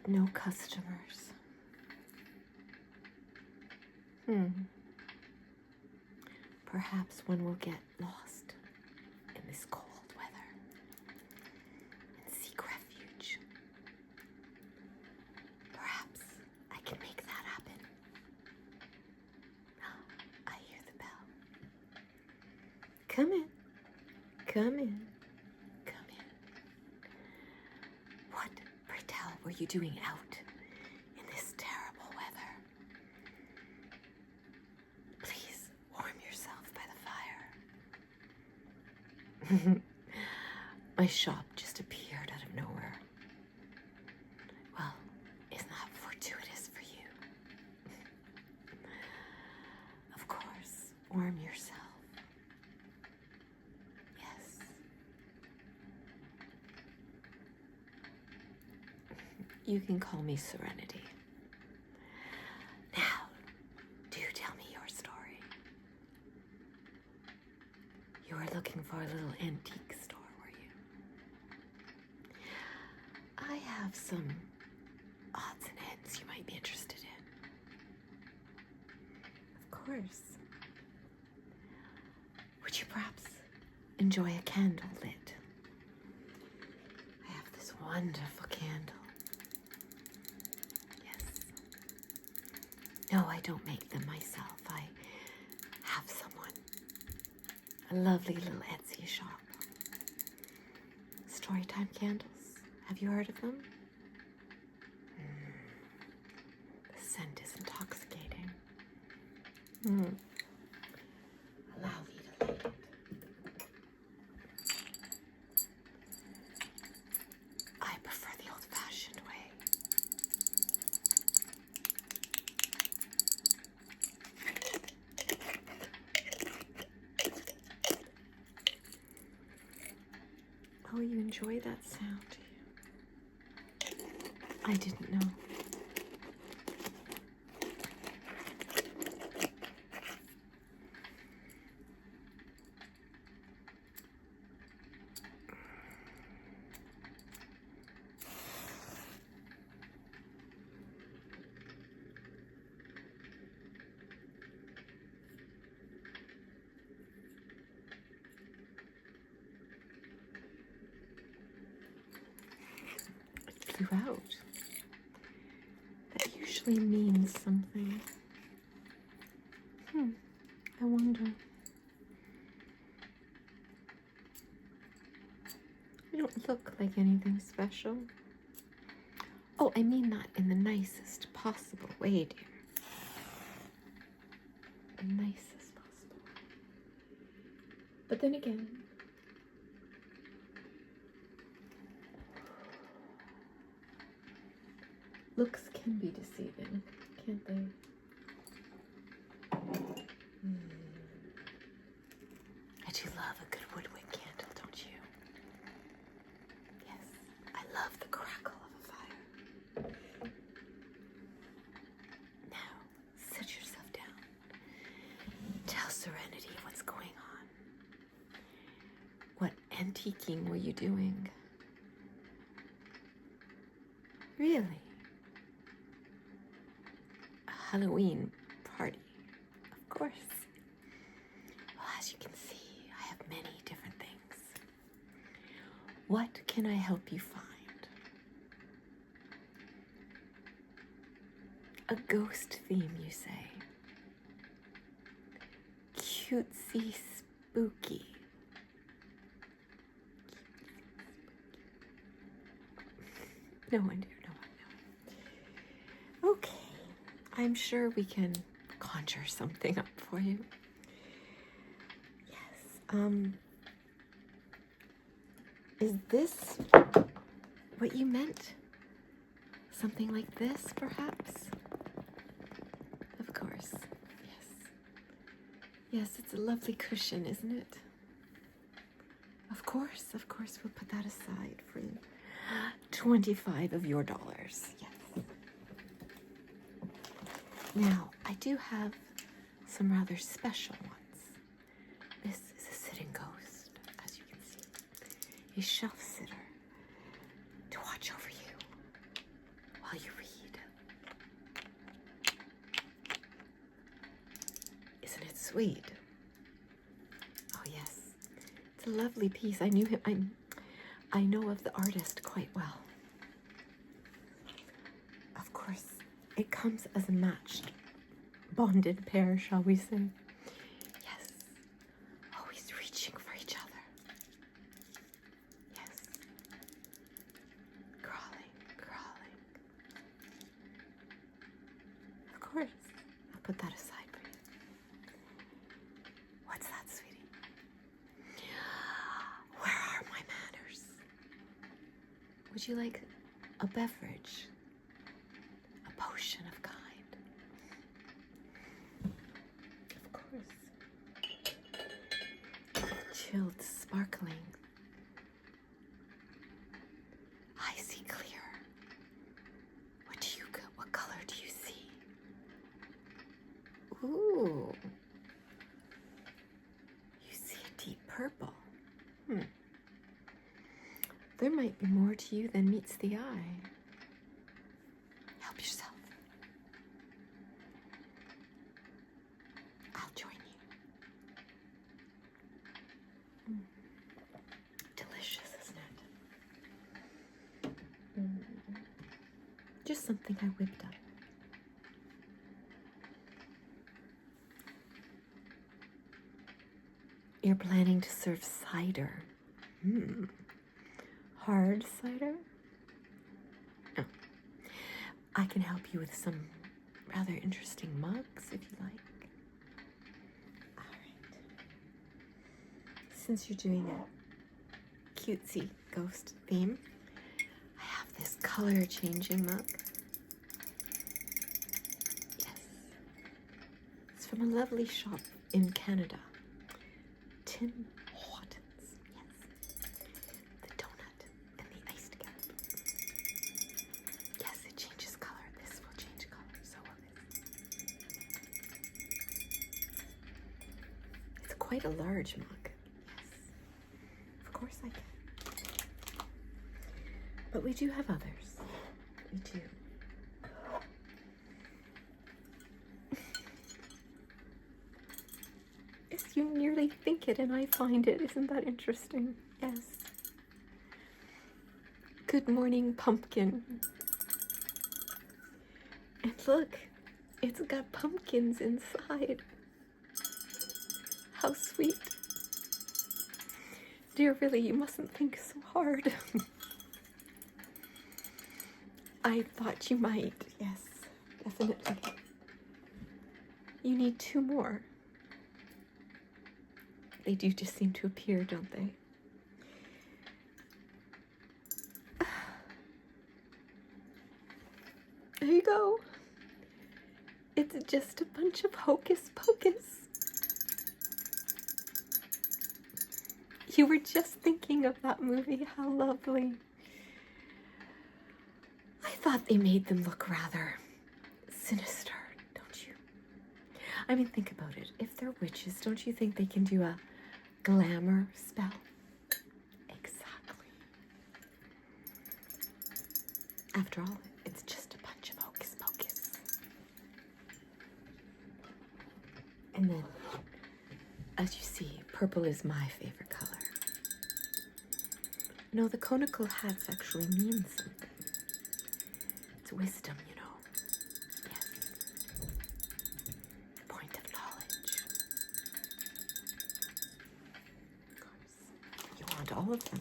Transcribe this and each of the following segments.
no customers. Perhaps one will get lost in this cold weather and seek refuge. Perhaps I can make that happen. I hear the bell. Come in. Come in. Come in. What, pray tell, were you doing out in this terrible weather? Please warm yourself by the fire. My shop just appeared out of nowhere. Well, isn't that fortuitous for you? Of course, warm yourself. Yes. You can call me Serenity. Now, do tell me your story. You were looking for a little antique store, were you? I have some odds and ends you might be interested in. Of course. Would you perhaps enjoy a candle lit? I have this wonderful candle. Yes. No, I don't make them myself. I have someone. A lovely little Etsy shop. Storytime candles. Have you heard of them? The scent is intoxicating. Allow me to light it. I prefer the old-fashioned way. Oh, you enjoy that sound, do you? I didn't know. Flew out. That usually means something. I wonder. You don't look like anything special. Oh, I mean that in the nicest possible way, dear. The nicest possible way. But then again, looks can be deceiving, can't they? I do love a good woodwick candle, don't you? Yes, I love the crackle of a fire. Now, sit yourself down. Tell Serenity what's going on. What antiquing were you doing? Really? Halloween party, of course. Well, as you can see, I have many different things. What can I help you find? A ghost theme, you say? Cutesy spooky. No one, dear, no one, no one. Okay. I'm sure we can conjure something up for you. Yes. Is this what you meant? Something like this, perhaps? Of course. Yes. Yes, it's a lovely cushion, isn't it? Of course, we'll put that aside for you. 25 of your dollars. Yes. Now, I do have some rather special ones. This is a sitting ghost, as you can see. A shelf sitter to watch over you while sweet. Oh yes, it's a lovely piece. I knew him. I know of the artist quite well. Of course, it comes as a matched, bonded pair, shall we say? Yes. Always reaching for each other. Yes. Crawling, crawling. Of course. I'll put that aside for you. What's that, sweetie? Where are my manners? Would you like a beverage? A potion of kind? Of course. Chilled, sparkling. I see clear. What color do you see? Ooh. You see a deep purple. There might be more to you than meets the eye. Help yourself. I'll join you. Delicious, isn't it? Just something I whipped up. You're planning to serve cider. Hard cider? No. I can help you with some rather interesting mugs if you like. All right. Since you're doing a cutesy ghost theme, I have this color changing mug. Yes. It's from a lovely shop in Canada. Tim Hortons. Yes. The donut and the iced cap. Yes, it changes color. This will change color. So will this. It's quite a large mug. Yes. Of course I can. But we do have others. We do. Yes, you nearly think it and I find it. Isn't that interesting? Yes. Good morning, pumpkin. And look, it's got pumpkins inside. How sweet. Dear, really, you mustn't think so hard. I thought you might. Yes, definitely. You need 2 more. They do just seem to appear, don't they? There you go. It's just a bunch of hocus pocus. You were just thinking of that movie. How lovely. I thought they made them look rather sinister, don't you? I mean, think about it. If they're witches, don't you think they can do a glamour spell? Exactly. After all, it's just a bunch of hocus pocus. And then, as you see, purple is my favorite color. No, the conical hats actually mean something. It's wisdom, you know. Yes. Point of knowledge. Of course. You want all of them.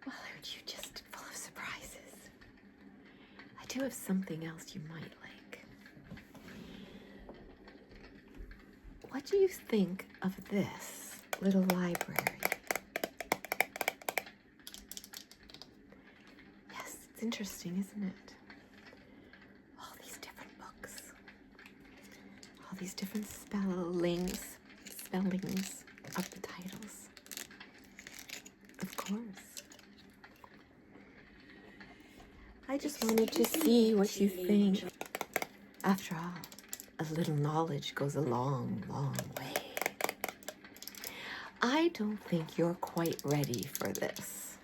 Well, aren't you just full of surprises? I do have something else you might like. What do you think of this little library? Yes, it's interesting, isn't it? All these different books. All these different spellings of the titles. Of course. I just wanted to see what you think. After all, a little knowledge goes a long, long way. I don't think you're quite ready for this.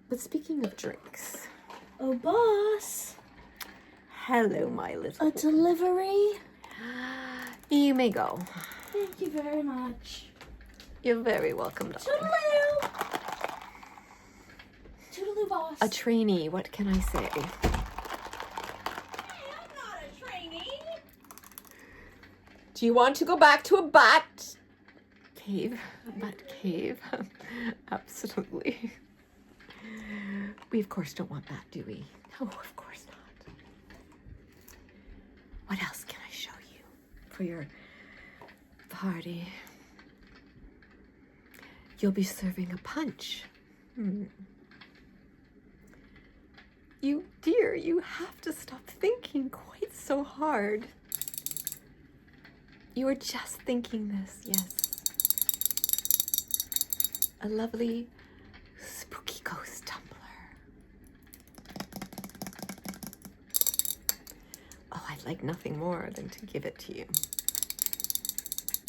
But speaking of drinks... Oh, boss! Hello, my little... A delivery? You may go. Thank you very much. You're very welcome, darling. Toodaloo! Toodaloo, boss. A trainee, what can I say? Hey, I'm not a trainee. Do you want to go back to a bat cave? A bat cave? Absolutely. We, of course, don't want that, do we? No, of course not. What else can I show you for your party? You'll be serving a punch. You dear, you have to stop thinking quite so hard. You were just thinking this, yes. A lovely spooky ghost tumbler. Oh, I'd like nothing more than to give it to you.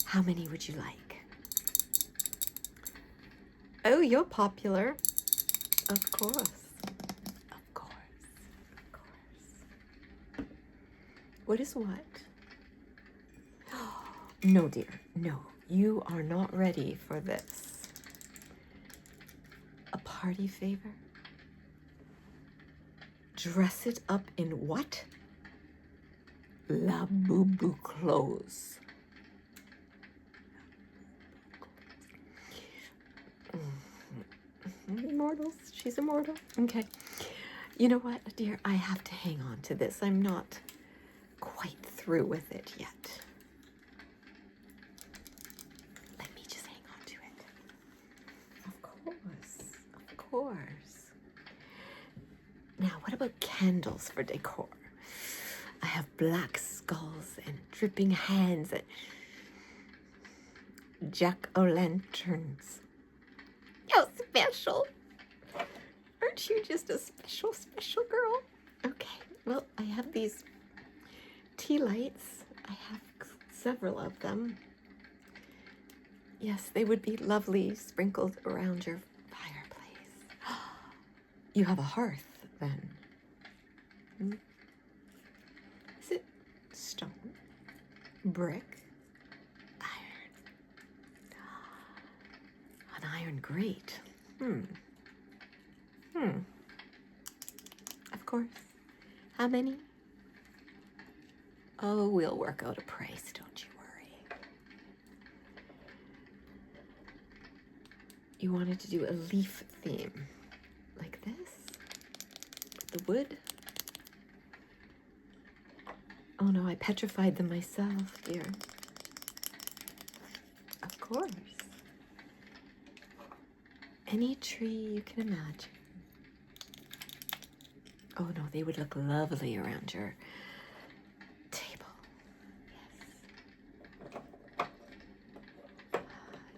How many would you like? Oh, you're popular. Of course. Of course. Of course. What is what? No, dear. No, you are not ready for this. A party favor? Dress it up in what? La Boo Boo clothes. Immortals. She's immortal. Okay. You know what, dear? I have to hang on to this. I'm not quite through with it yet. Let me just hang on to it. Of course. Of course. Now, what about candles for decor? I have black skulls and dripping hands and jack-o'-lanterns. How special. Aren't you just a special, special girl? Okay, well, I have these tea lights. I have several of them. Yes, they would be lovely sprinkled around your fireplace. You have a hearth, then. Is it stone? Brick? An iron grate. Of course. How many? Oh, we'll work out a price, don't you worry. You wanted to do a leaf theme. Like this? With the wood? Oh no, I petrified them myself, dear. Of course. Any tree you can imagine. Oh no, they would look lovely around your table. Yes.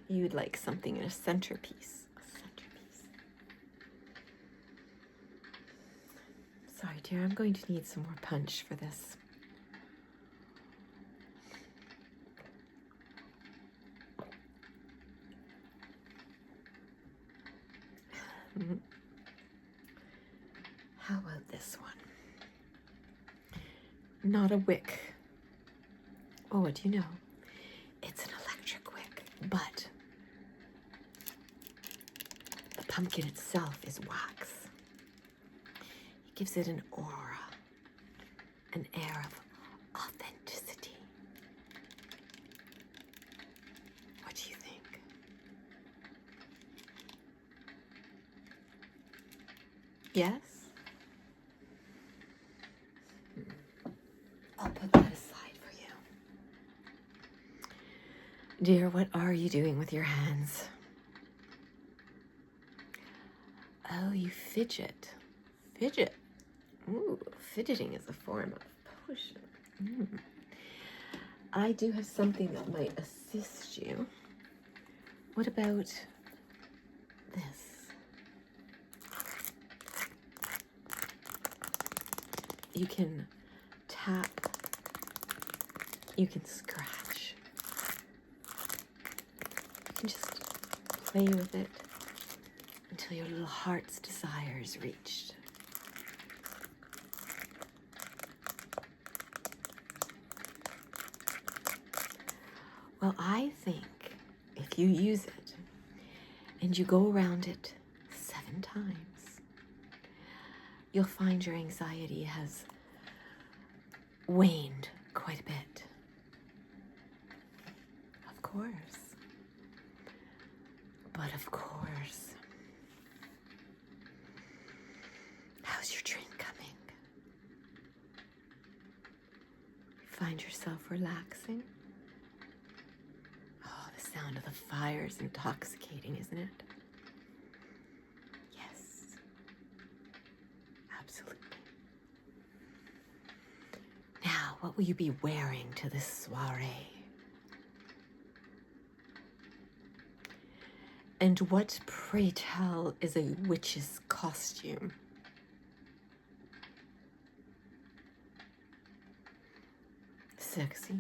You'd like something in a centerpiece. A centerpiece. Sorry, dear, I'm going to need some more punch for this. How about this one? Not a wick. Oh, what do you know? It's an electric wick, but the pumpkin itself is wax. It gives it an aura, an air of authenticity. What do you think? Yes? I'll put that aside for you. Dear, what are you doing with your hands? Oh, you fidget. Fidget. Ooh, fidgeting is a form of potion. I do have something that might assist you. What about this? You can tap, you can scratch, you can just play with it until your little heart's desire is reached. Well, I think if you use it and you go around it 7 times, you'll find your anxiety has waned quite a bit. Of course. But of course. How's your drink coming? Find yourself relaxing? Oh, the sound of the fire is intoxicating, isn't it? Yes. Absolutely. Now, what will you be wearing to this soiree? And what, pray tell, is a witch's costume? Sexy,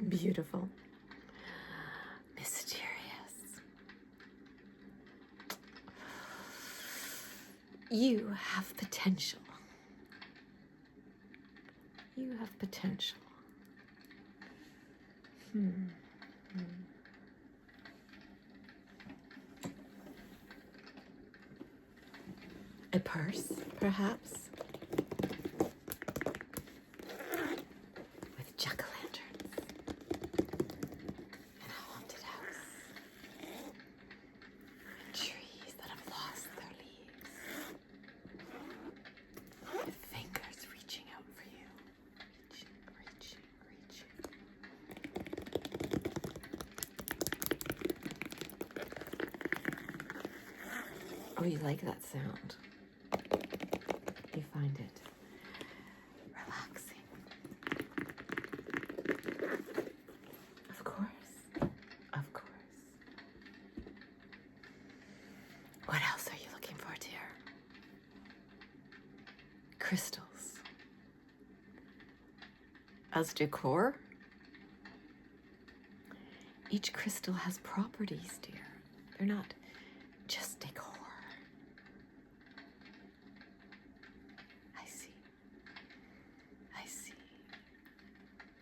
beautiful, mysterious. You have potential. You have potential. A purse, perhaps? With jack-o'-lanterns. And a haunted house. And trees that have lost their leaves. With fingers reaching out for you. Reaching. Oh, you like that sound? You find it relaxing. Of course. Of course. What else are you looking for, dear? Crystals. As decor? Each crystal has properties, dear. They're not just decor.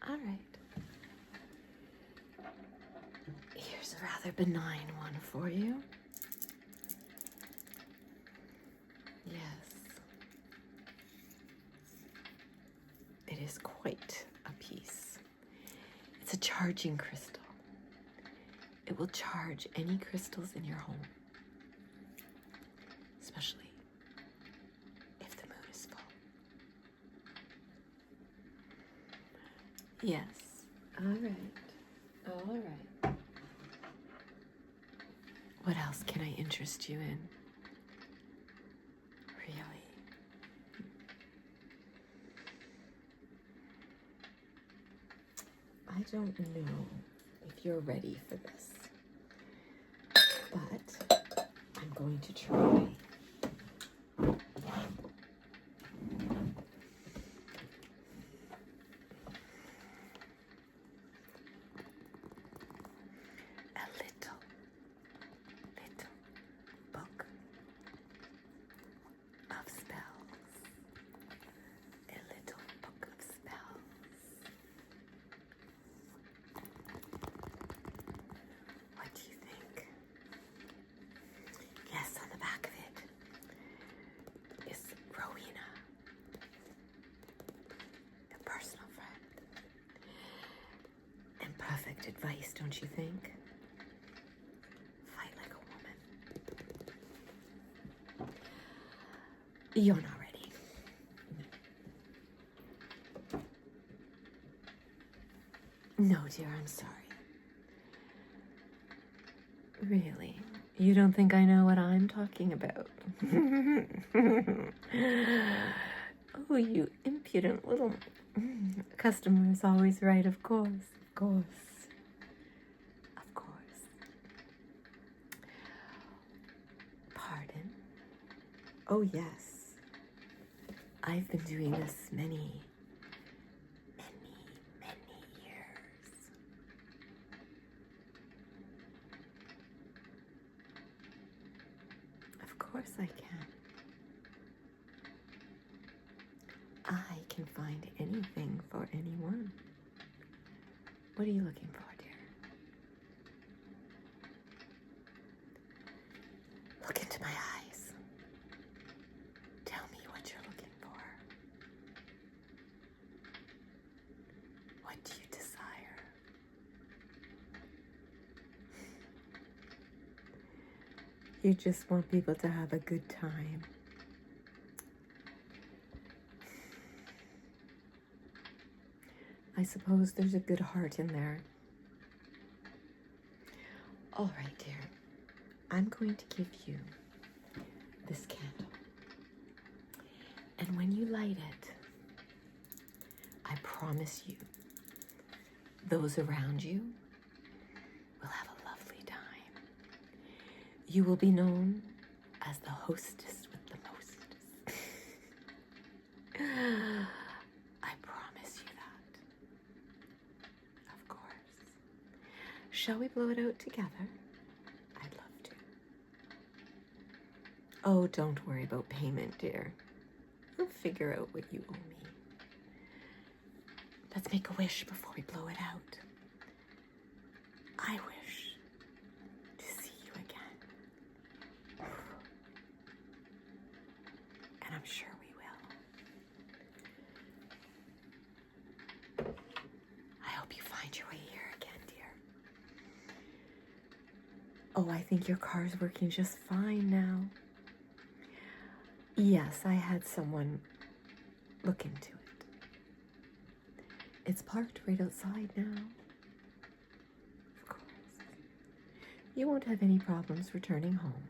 All right. Here's a rather benign one for you. Yes. It is quite a piece. It's a charging crystal. It will charge any crystals in your home. Especially if the moon is full. Yes. All right. All right. What else can I interest you in? Really? I don't know if you're ready for this, but I'm going to try. Perfect advice, don't you think? Fight like a woman. You're not ready. No, dear, I'm sorry. Really? You don't think I know what I'm talking about? Oh, you impudent little... Customer is always right, of course. Of course. Of course. Pardon? Oh, yes. I've been doing this many years. Of course I can. I can find anything for anyone. What are you looking for, dear? Look into my eyes. Tell me what you're looking for. What do you desire? You just want people to have a good time. I suppose there's a good heart in there. All right, dear. I'm going to give you this candle. And when you light it, I promise you, those around you will have a lovely time. You will be known as the hostess with the mostest. I promise you that. Of course. Shall we blow it out together? I'd love to. Oh, don't worry about payment, dear. We'll figure out what you owe me. Let's make a wish before we blow it out. I wish to see you again. And I'm sure we will. I hope you find your way here again, dear. Oh, I think your car's working just fine now. Yes, I had someone look into it. It's parked right outside now. Of course. You won't have any problems returning home.